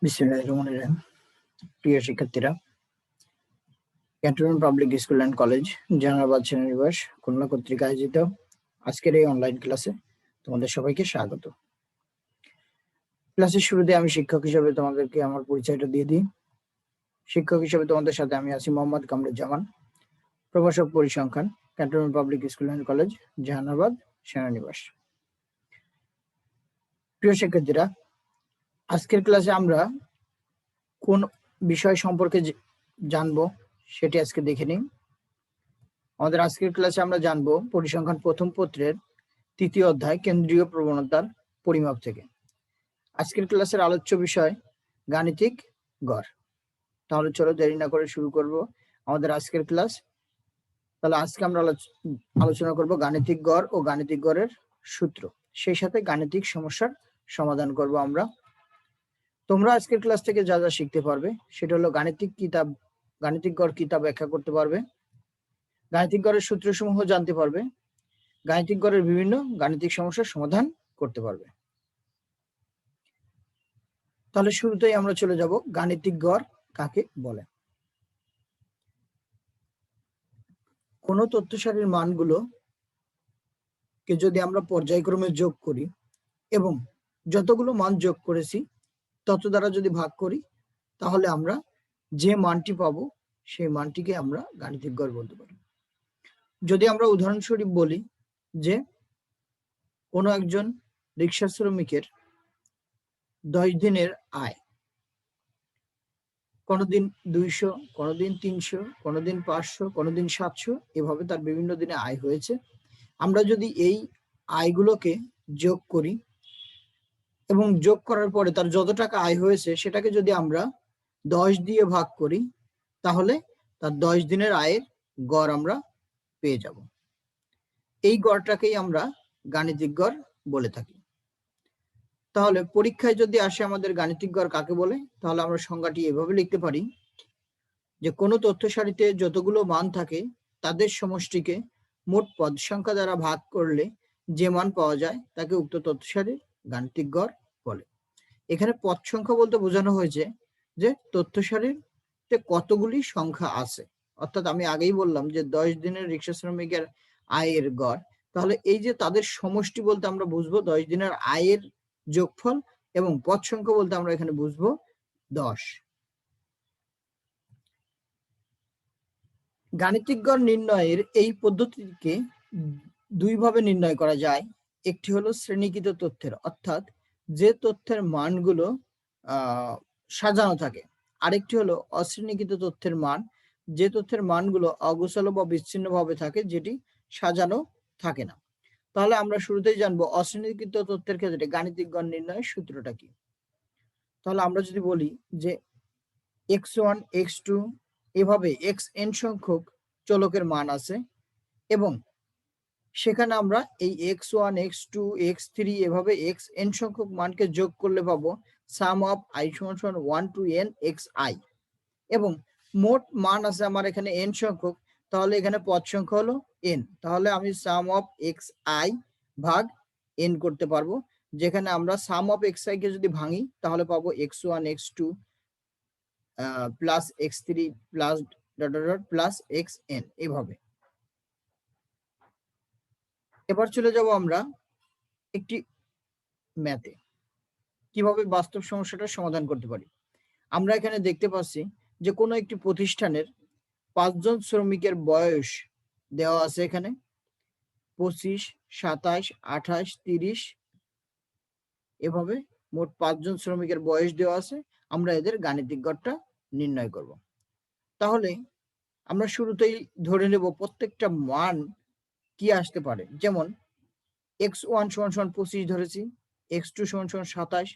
বিসমিল্লাহির রহমানির রহিম। প্রিয় শিক্ষার্থীরা, Cantonment Public School and College, Jahanabad সেনানিবাস, খুলনা কর্তৃক আয়োজিত আজকের এই অনলাইন ক্লাসে তোমাদের সবাইকে স্বাগত। ক্লাসের শুরুতে আমি শিক্ষক হিসেবে তোমাদেরকে আমার পরিচয়টা দিয়ে দিই। শিক্ষক হিসেবে তোমাদের সাথে আমি আছি মোহাম্মদ কামরুজ্জামান, প্রভাষক পরিসংখ্যান, Cantonment Public School and College, Jahanabad সেনানিবাস। প্রিয় শিক্ষার্থীরা, আজকের ক্লাসে আমরা কোন বিষয় সম্পর্কে জানবো সেটি আজকে দেখে নিই। আমাদের আজকের ক্লাসে আমরা জানবো পরিসংখ্যান প্রথম পত্রের ৩য় অধ্যায় কেন্দ্রীয় প্রবণতার পরিমাপ থেকে। আজকের ক্লাসের আলোচ্য বিষয় গাণিতিক গড়। তাহলে চলো দেরি না করে শুরু করব আমাদের আজকের ক্লাস। তাহলে আজকে আমরা আলোচনা করব গাণিতিক গড় ও গাণিতিক গড়ের সূত্র, সেই সাথে গাণিতিক সমস্যার সমাধান করব আমরা। তোমরা আজকের ক্লাস থেকে যা যা শিখতে পারবে সেটা হলো গাণিতিক গড় কি তা ব্যাখ্যা করতে পারবে, গাণিতিক গড়ের সূত্রসমূহ জানতে পারবে, গাণিতিক গড়ের বিভিন্ন গাণিতিক সমস্যার সমাধান করতে পারবে। তাহলে শুরুতেই আমরা চলে যাব গাণিতিক গড় কাকে বলে। কোন তথ্য সারির মানগুলো কে যদি আমরা পর্যায়ক্রমে যোগ করি এবং যতগুলো মান যোগ করেছি তত দ্বারা যদি ভাগ করি, তাহলে আমরা যে মানটি পাবো সেই মানটিকে আমরা গাণিতিক গড় বলতে পারি। যদি আমরা উদাহরণস্বরূপ বলি যে কোনো একজন রিক্সা শ্রমিকের 10 দিনের আয়, কোনোদিন 200, কোনোদিন 300, কোনোদিন 500, কোনোদিন 700, এভাবে তার বিভিন্ন দিনে আয় হয়েছে। আমরা যদি এই আয়গুলোকে যোগ করি এবং যোগ করার পরে তার যত টাকা আয় হয়েছে সেটাকে যদি আমরা 10 দিয়ে ভাগ করি, তাহলে তার 10 দিনের আয়ের গড় আমরা পেয়ে যাব। এই গড়টাকেই আমরা গাণিতিক গড় বলে থাকি। তাহলে পরীক্ষায় যদি আসে আমাদের গাণিতিক গড় কাকে বলে, তাহলে আমরা সংজ্ঞাটি এভাবে লিখতে পারি যে কোনো তথ্য সারিতে যতগুলো মান থাকে তাদের সমষ্টিকে মোট পদ সংখ্যা দ্বারা ভাগ করলে যে মান পাওয়া যায় তাকে উক্ত তথ্য সারির গাণিতিক গড় বলে। এখানে পদ সংখ্যা বলতে বোঝানো হয়েছে যে তথ্য সারিতে কতগুলি সংখ্যা আছে। অর্থাৎ আমি আগেই বললাম যে 10 দিনের রিক্সা শ্রমিকের আয়ের গড়, তাহলে এই যে তাদের সমষ্টি বলতে আমরা বুঝবো 10 দিনের আয়ের যোগফল, এবং পদ সংখ্যা বলতে আমরা এখানে বুঝবো 10। গাণিতিক গড় নির্ণয়ের এই পদ্ধতিকে দুইভাবে নির্ণয় করা যায়। একটি হলো শ্রেণীকৃত তথ্যের, অর্থাৎ যে তথ্যের মানগুলো সাজানো থাকে। আরেকটি হলো অশ্রেণীকৃত তথ্যের মান, যে তথ্যের মানগুলো অগোছালো বা বিচ্ছিন্নভাবে থাকে, যেটি সাজানো থাকে না। তাহলে আমরা শুরুতেই জানবো অশ্রেণীকৃত তথ্যের ক্ষেত্রে গাণিতিক গড় নির্ণয়ের সূত্রটা কি। তাহলে আমরা যদি বলি যে x1, x2 এভাবে xn সংখ্যক চলকের মান আছে এবং সেখানে আমরা এই x1, x2, x3 এভাবে xn সংখ্যক মানকে যোগ করলে পাবো সাম of i = 1 to n xi, এবং মোট মান আছে আমার এখানে n সংখ্যক, তাহলে এখানে পদ সংখ্যা হলো n। তাহলে আমি সাম অফ xi ভাগ n করতে পারবো, যেখানে আমরা সাম অফ xi কে যদি ভাঙি তাহলে পাবো x1, x2 plus x3 plus plus xn এভাবে। এবার চলে যাব আমরা একটি ম্যাথে, কিভাবে বাস্তব সমস্যাটা সমাধান করতে পারি। আমরা এখানে দেখতে পাচ্ছি যে কোনো একটি প্রতিষ্ঠানের 5 জন শ্রমিকের বয়স দেওয়া আছে, এখানে 25, 27, 28, 30 এভাবে মোট 5 জন শ্রমিকের বয়স দেওয়া আছে। আমরা এদের গাণিতিক গড়টা নির্ণয় করব। তাহলে আমরা শুরুতেই ধরে নেব প্রত্যেকটা মান কি আসতে পারে। যেমন x1 = 25 ধরেছি, x2 = 27,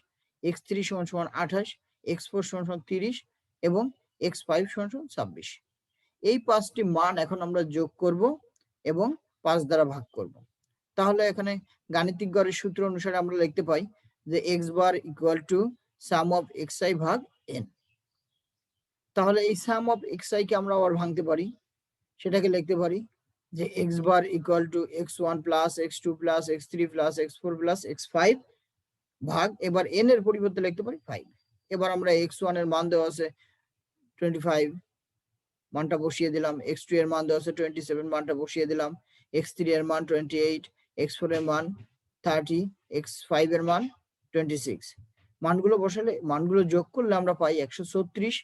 x3 = 28, x4 = 30 এবং x5 = 26। এই 5টি মান এখন আমরা যোগ করব এবং 5 দ্বারা ভাগ করব। তাহলে এখানে গাণিতিক গড়ের সূত্র অনুসারে আমরা লিখতে পাই যে x bar = some of xi ভাগ n। তাহলে এই সাম অফ xi কে আমরা আবার ভাঙতে পারি, সেটাকে লিখতে পারি যে x বার = x1 plus x2 plus x3 plus x4 plus x5 ভাগ, এবার n এর পরিবর্তে লিখতে পারি 5। এবার আমরা x1 এর মান দেওয়া আছে 25, মানটা বসিয়ে দিলাম। x2 এর মান দেওয়া আছে 27, মানটা বসিয়ে দিলাম। x3 এর মান 28, x4 এর মান 30, x5 এর মান 26। মানগুলো বসালে, মানগুলো যোগ করলে আমরা পাই 136।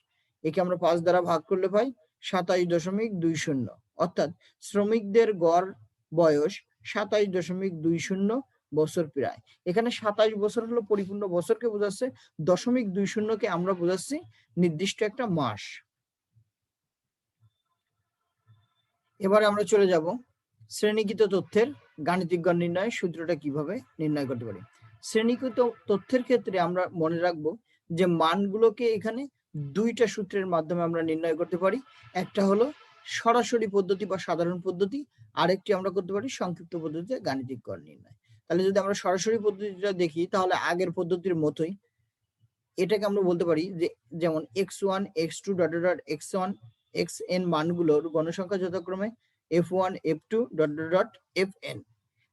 একে আমরা 5 দ্বারা ভাগ করলে পাই 27.20। অর্থাৎ শ্রমিকদের গড় বয়স 27.20 বছর প্রায়। এখানে 27 বছর হলো পরিপূর্ণ বছরকে বোঝাচ্ছে, 0.20কে আমরা বোঝাচ্ছি নির্দিষ্ট একটা মাস। এবারে আমরা চলে যাব শ্রেণীকৃত তথ্যের গাণিতিক গড় নির্ণয়ের সূত্রটা কিভাবে নির্ণয় করতে পারি। শ্রেণীকৃত তথ্যের ক্ষেত্রে আমরা মনে রাখবো যে মানগুলোকে এখানে দুইটা সূত্রের মাধ্যমে আমরা নির্ণয় করতে পারি। একটা হলো সরাসরি পদ্ধতি বা সাধারণ পদ্ধতি, আরেকটি আমরা করতে পারি সংক্ষিপ্ত পদ্ধতিতে গাণিতিক গড় নির্ণয়। তাহলে যদি আমরা সরাসরি পদ্ধতিটা দেখি তাহলে আগের পদ্ধতির মতোই এটাকে আমরা বলতে পারি যে, যেমন x1 x2 dot dot x1 xn মানগুলোর গণসংখ্যা যথাক্রমে f1 f2 dot dot fn।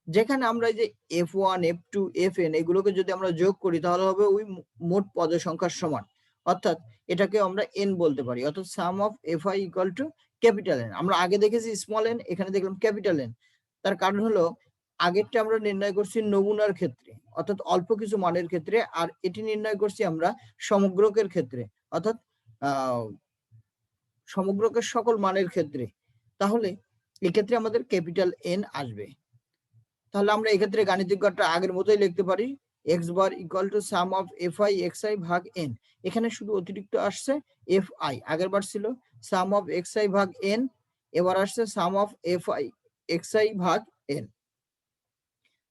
যেখানে আমরা এই যে f1 f2 fn এগুলোকে যদি আমরা যোগ করি তাহলে হবে ওই মোট পদ সংখ্যার সমান, অর্থাৎ এটাকে আমরা n বলতে পারি। অর্থাৎ sum of fi equal to capital n। আমরা আগে দেখেছি স্মল n, এখানে দেখলাম ক্যাপিটাল n। তার কারণ হলো আগেরটা আমরা নির্ণয় করছি নমুনার ক্ষেত্রে, অর্থাৎ অল্প কিছু মানের ক্ষেত্রে, আর এটি নির্ণয় করছি আমরা সমগ্রকের ক্ষেত্রে, অর্থাৎ সমগ্রকের সকল মানের ক্ষেত্রে। তাহলে এক্ষেত্রে আমাদের ক্যাপিটাল এন আসবে। তাহলে আমরা এক্ষেত্রে গাণিতিক গড়টা আগের মতোই লিখতে পারি, x বার equal to some of fi xi ভাগ n। এখানে শুধু অতিরিক্ত আসছে fi, আগের বার ছিল সাম অফ xi ভাগ n, এবার আসছে সাম অফ fi xi ভাগ n।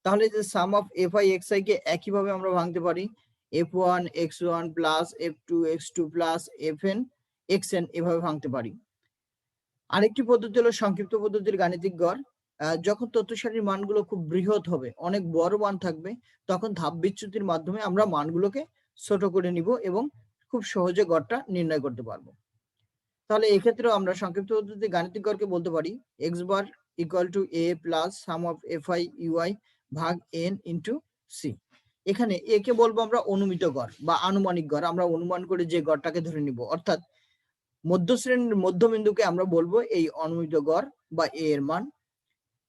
তাহলে যে সাম অফ fi xi কে একইভাবে আমরা ভাঙতে পারি f1 x1 plus f2 x2 plus fn xn, এভাবে ভাঙতে পারি। আরেকটি পদ্ধতি হলো সংক্ষিপ্ত পদ্ধতির গাণিতিক গড়। যখন তথ্য সারির মানগুলো খুব বৃহৎ হবে, অনেক বড় মান থাকবে, তখন ধাপ বিচ্যুতির মাধ্যমে আমরা মানগুলোকে ছোট করে নিব এবং খুব সহজে গড়টা নির্ণয় করতে পারবো। তাহলে এক্ষেত্রেও আমরা সংক্ষিপ্ত পদ্ধতিতে গাণিতিক গড়কে বলতে পারি x বার equal to a plus sum of fi ui ভাগ n ইন্টু c। এখানে এ কে বলবো আমরা অনুমিত গড় বা আনুমানিক গড়, আমরা অনুমান করে যে গড়টাকে ধরে নিব, অর্থাৎ মধ্য শ্রেণীর মধ্যবিন্দুকে আমরা বলবো এই অনুমিত গড় বা এ এর মান।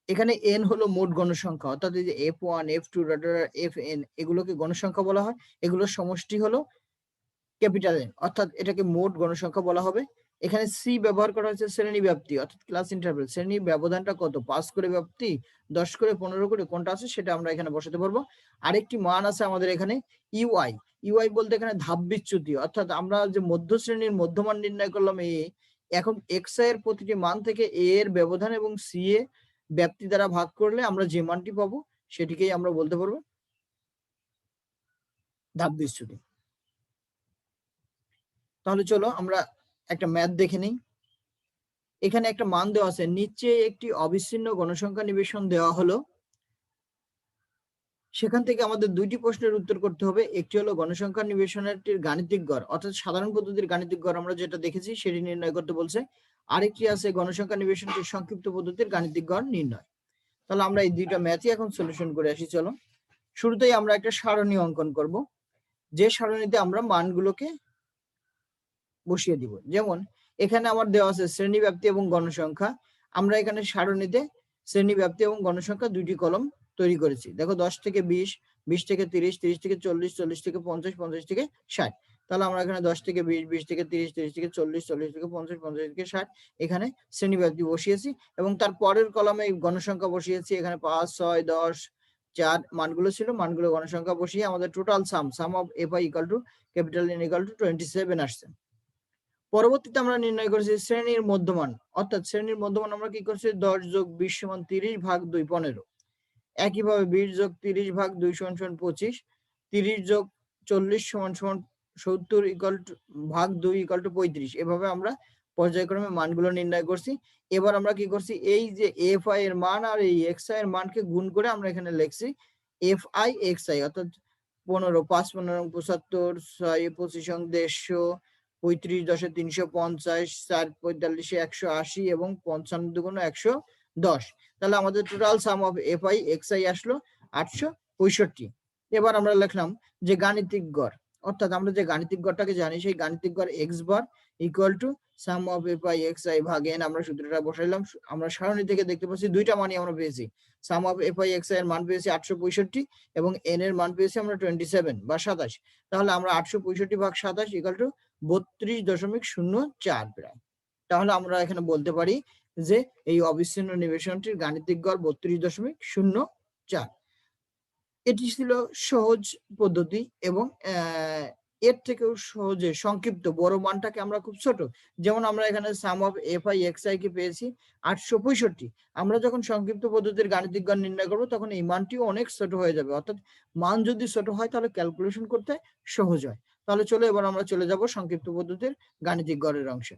এখানে n হলো মোট গণসংখ্যা, অর্থাৎ এই যে f1 f2 fn এগুলোকে গণসংখ্যা বলা হয়, এগুলোর সমষ্টি হলো ক্যাপিটাল এন, অর্থাৎ এটাকে মোট গণসংখ্যা বলা হবে। এখানে সি ব্যবহার করা হয়েছে শ্রেণী ব্যাপ্তি, অর্থাৎ ক্লাস ইন্টারভেল। শ্রেণীর ব্যবধানটা কত, 5 করে ব্যাপ্তি, 10 করে, 15 করে, কোনটা আছে সেটা আমরা এখানে বসাতে পারবো। আরেকটি মান আছে আমাদের এখানে ইউআই। ইউআই বলতে এখানে ধাপ বিচ্যুতি, অর্থাৎ আমরা যে মধ্য শ্রেণীর মধ্যমান নির্ণয় করলাম এ, এখন এক্স এর প্রতিটি মান থেকে এ এর ব্যবধান এবং সি এ ব্যাপ্তি দ্বারা ভাগ করলে আমরা যে মানটি পাবো সেটিকেই আমরা বলতে পারবো ধাপ বিচ্যুতি। তাহলে চলো আমরা একটা ম্যাথ দেখে নিই। এখানে একটা মান দেওয়া আছে, নিচে একটি অবিচ্ছিন্ন গণসংখ্যা নিবেশন দেওয়া হলো, সেখান থেকে আমাদের দুইটি প্রশ্নের উত্তর করতে হবে। একটি হলো গণসংখ্যা নিবেশনের গাণিতিক গড়, অর্থাৎ সাধারণ পদ্ধতির গাণিতিক গড় আমরা যেটা দেখেছি সেটি নির্ণয় করতে বলছে। আরেকটি আছে গণসংখ্যা নিবেশনটির সংক্ষিপ্ত পদ্ধতির গাণিতিক গড় নির্ণয়। তাহলে আমরা এই দুইটা ম্যাথই এখন সলিউশন করে আসি। চলো শুরুতেই আমরা একটা সারণী অঙ্কন করব, যে সারণীতে আমরা মানগুলোকে বসিয়ে দিব। যেমন এখানে আমার দেওয়া আছে শ্রেণী ব্যাপ্তি এবং গণসংখ্যা। আমরা এখানে সারণীতে শ্রেণী ব্যাপ্তি এবং গণসংখ্যা দুইটি কলম তৈরি করেছি। দেখো 10 থেকে 20, 20 থেকে 30, 30 থেকে 40, 40 থেকে 50, 50 থেকে 60। তাহলে আমরা এখানে 10 থেকে 20, 20 থেকে 30, 30 থেকে 40, 40 থেকে 50, 50 থেকে 60 এখানে শ্রেণী ব্যাপ্তি বসিয়েছি, এবং তার পরের কলমে গণসংখ্যা বসিয়েছি। এখানে 5, 6, 10, 4 মানগুলো ছিল, মানগুলো গণসংখ্যা বসিয়ে আমাদের total some of fi equal to capital N equal to 27 আসছে। পরবর্তীতে আমরা নির্ণয় করেছি শ্রেণীর মধ্যমান, অর্থাৎ শ্রেণীর মধ্যমান আমরা কি করছি 10 যোগ 20 সমান 30 ভাগ 2 15। একইভাবে 20 যোগ 30 ভাগ 2 সমান 25, 30 যোগ 40 সমান 70 ইকুয়াল টু ভাগ 2 ইকুয়াল টু 35। এভাবে আমরা পর্যায়ক্রমে মানগুলো নির্ণয় করছি। এবার আমরা কি করছি, এই যে fi এর মান আর এই xi এর মানকে গুণ করে আমরা এখানে লিখছি fi xi, অর্থাৎ 15, 5 15 75, 6 25 150, 35 10 350, 4 45 180 এবং 55 দুগুণ 110। তাহলে আমাদের total some of fi xi আসলো 865। এবার আমরা লিখলাম যে গাণিতিক গড়, অর্থাৎ আমরা যে গাণিতিক গড়টাকে জানি সেই গাণিতিক গড় x bar equal to some of f i x I ভাগ এন। আমরা সূত্রটা বসাইলাম, আমরা সারণী থেকে দেখতে পাচ্ছি দুইটা মানই আমরা পেয়েছি। Sum of f i x i এর মান পেয়েছি 865 এবং এন এর মান পেয়েছি আমরা 27 বা 27। তাহলে আমরা 865 ভাগ 27 ইকুয়াল টু 32.04 প্রায়। তাহলে আমরা এখানে বলতে পারি যে এই অবিচ্ছিন্ন নিবেশনটির গাণিতিক গড় 32.04। এটি ছিল সহজ পদ্ধতি এবং এর থেকেও সহজে সংক্ষিপ্ত বড় মানটাকে আমরা খুব ছোট, যেমন আমরা এখানে sum of f i x i কে পেয়েছি 865। আমরা যখন সংক্ষিপ্ত পদ্ধতির গাণিতিক গড় নির্ণয় করবো তখন এই মানটিও অনেক ছোট হয়ে যাবে, অর্থাৎ মান যদি ছোট হয় তাহলে ক্যালকুলেশন করতে সহজ হয়। তাহলে চলো এবার আমরা চলে যাব সংক্ষিপ্ত পদ্ধতির গাণিতিক গড়ের অংশে।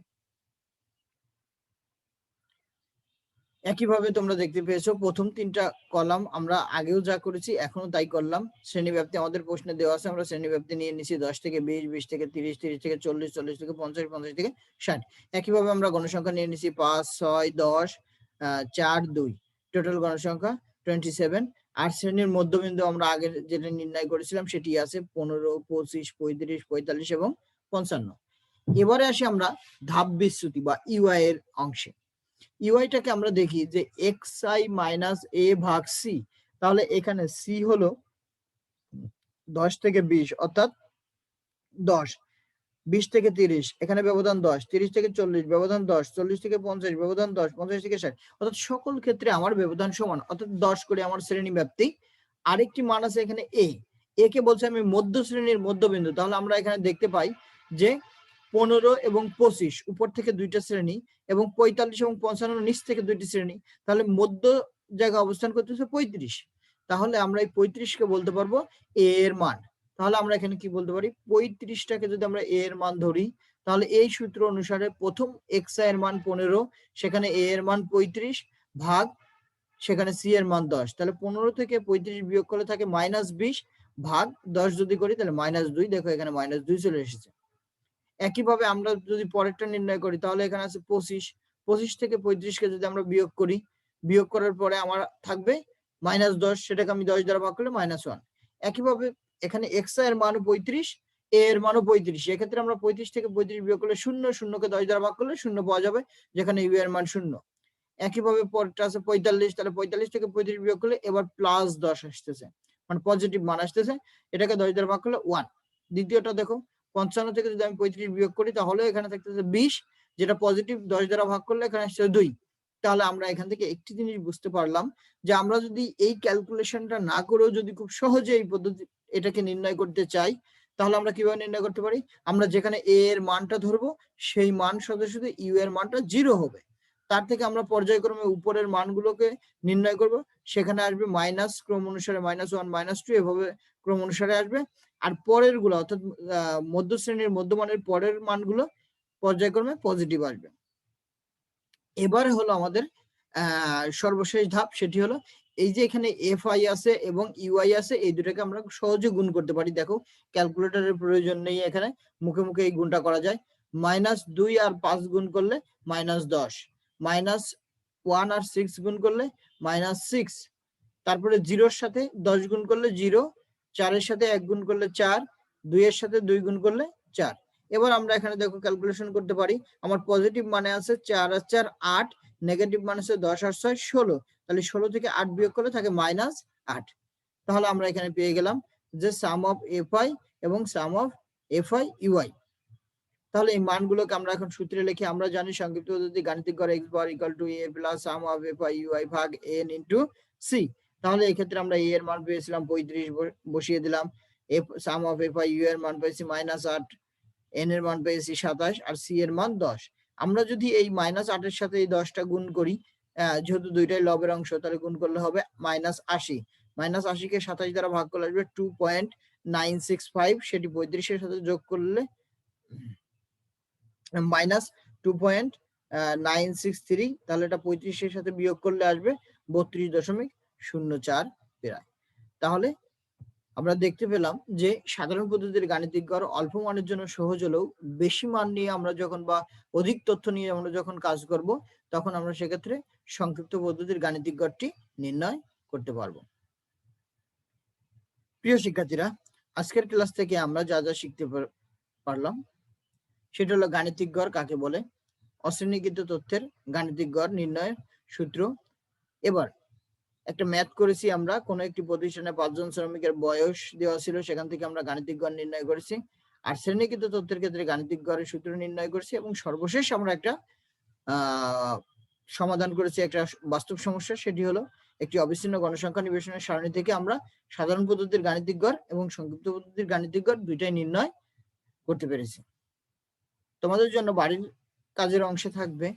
একইভাবে তোমরা দেখতে পেয়েছো প্রথম তিনটা কলাম আমরা আগেও যা করেছি এখনো তাই করলাম। শ্রেণীব্যাপ্তি আমাদের প্রশ্নে দেওয়া আছে, আমরা শ্রেণীব্যাপ্তি নিয়ে নিছি 10 থেকে 20, 20 থেকে 30, 30 থেকে 40, 40 থেকে 50, 50 থেকে 60। একইভাবে আমরা গণসংখ্যা নিয়ে নিছি 5, 6, 10, 4, 2, টোটাল গণসংখ্যা 27। আর শ্রেণীর মধ্যবিন্দু আমরা আগে যেটা নির্ণয় করেছিলাম সেটি আছে 15, 25, 35, 45 এবং 55। এবারে আসি আমরা ধাপ বিচ্যুতি বা ইউআই এর অংশে। ইউআইটাকে আমরা দেখি যে এক্স আই মাইনাস এ ভাগ সি। তাহলে এখানে সি হলো 10 থেকে 20 অর্থাৎ 10, 20 থেকে 30 এখানে ব্যবধান 10, 30 থেকে 40 ব্যবধান 10, 40 থেকে 50 ব্যবধান 10, 50 থেকে 60, অর্থাৎ সকল ক্ষেত্রে আমার ব্যবধান সমান, অর্থাৎ 10 করে আমার শ্রেণী ব্যাপ্তি। আরেকটি মান আছে এখানে এ কে বলছে আমি মধ্য শ্রেণীর মধ্যবিন্দু। তাহলে আমরা এখানে দেখতে পাই যে 15 এবং 25 উপর থেকে দুইটা শ্রেণী এবং 45 এবং 55 নিচ থেকে দুইটি শ্রেণী, তাহলে মধ্য জায়গায় অবস্থান করতেছে 35। তাহলে আমরা এই 35 কে বলতে পারবো এ এর মান। তাহলে আমরা এখানে কি বলতে পারি 35টাকে যদি আমরা এ এর মান ধরি তাহলে এই সূত্র অনুসারে প্রথম এক্স এর মান 15, সেখানে এ এর মান 35 ভাগ সেখানে সি এর মান 10। তাহলে 15 থেকে 35 বিয়োগ করলে থাকে -20 ভাগ 10 যদি করি তাহলে -2। দেখো এখানে -2 চলে এসেছে। একইভাবে আমরা যদি পরেরটা নির্ণয় করি তাহলে এখানে আছে 25, 25 থেকে 35 কে যদি আমরা বিয়োগ করি, বিয়োগ করার পরে আমার থাকবে -10, সেটাকে আমি 10 দ্বারা ভাগ করলে -1। একইভাবে এখানে এক্স এর মান 35, এ এর মানও 35, এক্ষেত্রে আমরা 35 থেকে 35 বিয়োগ করলে 0, 0 কে 10 দ্বারা ভাগ করলে 0 পাওয়া যাবে, যেখানে ইউ এর মান 0। একইভাবে পরেরটা আছে 45, তাহলে 45 থেকে 35 বিয়োগ করলে এবার +10 আসতেছে, মানে পজিটিভ মান আসতেছে, এটাকে 10 দ্বারা ভাগ করলে 1। দ্বিতীয়টা দেখো 55 থেকে যদি আমি 35 বিয়োগ করি তাহলে এখানে থাকতেছে 20, যেটা পজিটিভ, 10 দ্বারা ভাগ করলে এখানে আসছে 2। তাহলে আমরা এখান থেকে একটি জিনিস বুঝতে পারলাম যে আমরা যদি এই ক্যালকুলেশনটা না করেও যদি খুব সহজে এই পদ্ধতি এটাকে নির্ণয় করতে চাই তাহলে আমরা কিভাবে নির্ণয় করতে পারি, আমরা যেখানে এ এর মানটা ধরবো সেই মান সাথে সাথে ইউ এর মানটা 0 হবে। তার থেকে আমরা পর্যায়ক্রমে উপরের মানগুলোকে নির্ণয় করব, সেখানে আসবে মাইনাস ক্রম অনুসারে -1, -2 এভাবে ক্রম অনুসারে আসবে। আর পরের গুলো অর্থাৎ মধ্য শ্রেণীর মধ্যমানের পরের মানগুলো পর্যায়ক্রমে পজিটিভ আসবে। এবারে হলো আমাদের সর্বশেষ ধাপ, সেটি হলো এই যে এখানে এফ আই আছে এবং ইউআই আছে, এই দুটাকে আমরা সহজে গুণ করতে পারি। দেখো ক্যালকুলেটরের প্রয়োজন নেই, এখানে মুখে মুখে এই গুণটা করা যায়। -2 আর 5 গুণ করলে -10, -1 আর 6 গুণ করলে -6, তারপরে 0-র সাথে 10 গুণ করলে 0, 4-এর সাথে 1 গুণ করলে 4, 2-এর সাথে 2 গুণ করলে 4। এবার আমরা এখানে দেখো ক্যালকুলেশন করতে পারি। আমার পজিটিভ মানে আছে 4 আর 4 8, নেগেটিভ মানে আছে 10 আর 6 16, তাহলে 16 থেকে 8 বিয়োগ করলে থাকে -8। তাহলে আমরা এখানে পেয়ে গেলাম যে সাম অফ এফ আই এবং সাম অফ এফ আই ইউআই। তাহলে এই মানগুলোকে আমরা এখন সূত্রে লিখে আমরা জানি সংক্ষিপ্ত পদ্ধতি গাণিতিক গড় x বার equal to a plus sum of f i u i ভাগ n ইনটু সি। তাহলে এই ক্ষেত্রে আমরা a এর মান পেয়েছিলাম 35, বসিয়ে দিলাম। F some of f I U এর মান পেয়েছি -8, n এর মান পেয়েছি 27 আর c এর মান 10। আমরা যদি এই -8 এর সাথে এই 10টা গুণ করি, যেহেতু দুইটাই লবের অংশ, তাহলে গুণ করলে হবে -80। -80 কে 27 দ্বারা ভাগ করলে আসবে 2.965, সেটি 35 এর সাথে যোগ করলে -2.963, তাহলে এটা 35 এর সাথে বিয়োগ করলে আসবে 32.04 প্রায়। তাহলে আমরা দেখতে পেলাম যে সাধারণ পদ্ধতির গাণিতিক গড় অল্প মানের জন্য সহজ হলেও বেশি মান নিয়ে আমরা যখন বা অধিক তথ্য নিয়ে আমরা যখন কাজ করব তখন আমরা সেক্ষেত্রে সংক্ষিপ্ত পদ্ধতির গাণিতিক গড়টি নির্ণয় করতে পারবো। প্রিয় শিক্ষার্থীরা, আজকের ক্লাস থেকে আমরা যা যা শিখতে পারলাম সেটা হলো গাণিতিক গড় কাকে বলে, অশ্রেণীকৃত তথ্যের গাণিতিক গড় নির্ণয়ের সূত্র। এবার একটা ম্যাথ করেছি আমরা, কোনো একটি প্রতিষ্ঠানে 5 জন শ্রমিকের বয়স দেওয়া ছিল, সেখান থেকে আমরা গাণিতিক গড় নির্ণয় করেছি। আর শ্রেণীকৃত তথ্যের ক্ষেত্রে গাণিতিক গড়ের সূত্র নির্ণয় করেছি এবং সর্বশেষ আমরা একটা সমাধান করেছি একটা বাস্তব সমস্যা। সেটি হলো একটি অবিচ্ছিন্ন গণসংখ্যা নিবেশনের সারণী থেকে আমরা সাধারণ পদ্ধতির গাণিতিক গড় এবং সংক্ষিপ্ত পদ্ধতির গাণিতিক গড় দুইটাই নির্ণয় করতে পেরেছি। তোমাদের জন্য বাড়ির কাজের অংশে থাকবে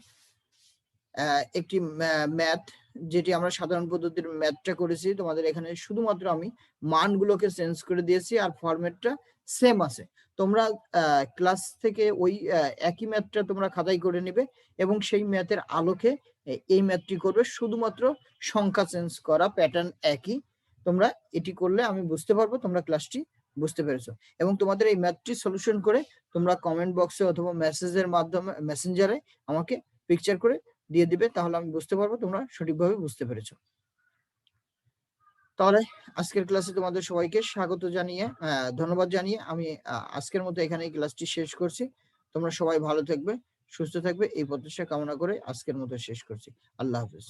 একটি ম্যাথ, যেটি আমরা সাধারণ পদ্ধতির ম্যাথটা করেছি। তোমাদের এখানে শুধুমাত্র আমি মানগুলোকে চেঞ্জ করে দিয়েছি আর ফরম্যাটটা সেম আছে। তোমরা ক্লাস থেকে ওই একই ম্যাথটা তোমরা খাতায় করে নেবে এবং সেই ম্যাথের আলোকে এই ম্যাথটি করবে, শুধুমাত্র সংখ্যা চেঞ্জ করা, প্যাটার্ন একই। তোমরা এটি করলে আমি বুঝতে পারবো তোমরা ক্লাসটি বুঝতে পেরেছো। এবং তোমাদের এই ম্যাথটি সলিউশন করে তোমরা কমেন্ট বক্সে অথবা মেসেজের মাধ্যমে মেসেঞ্জারে আমাকে পিকচার করে দিয়ে দিবে, তাহলে আমি বুঝতে পারবো তোমরা সঠিকভাবে বুঝতে পেরেছো। তাহলে আজকের ক্লাসে তোমাদের সবাইকে স্বাগত জানিয়ে ধন্যবাদ জানিয়ে আমি আজকের মতো এখানেই ক্লাসটি শেষ করছি। তোমরা সবাই ভালো থাকবে, সুস্থ থাকবে এই প্রত্যাশা কামনা করে আজকের মতো শেষ করছি। আল্লাহ হাফেজ।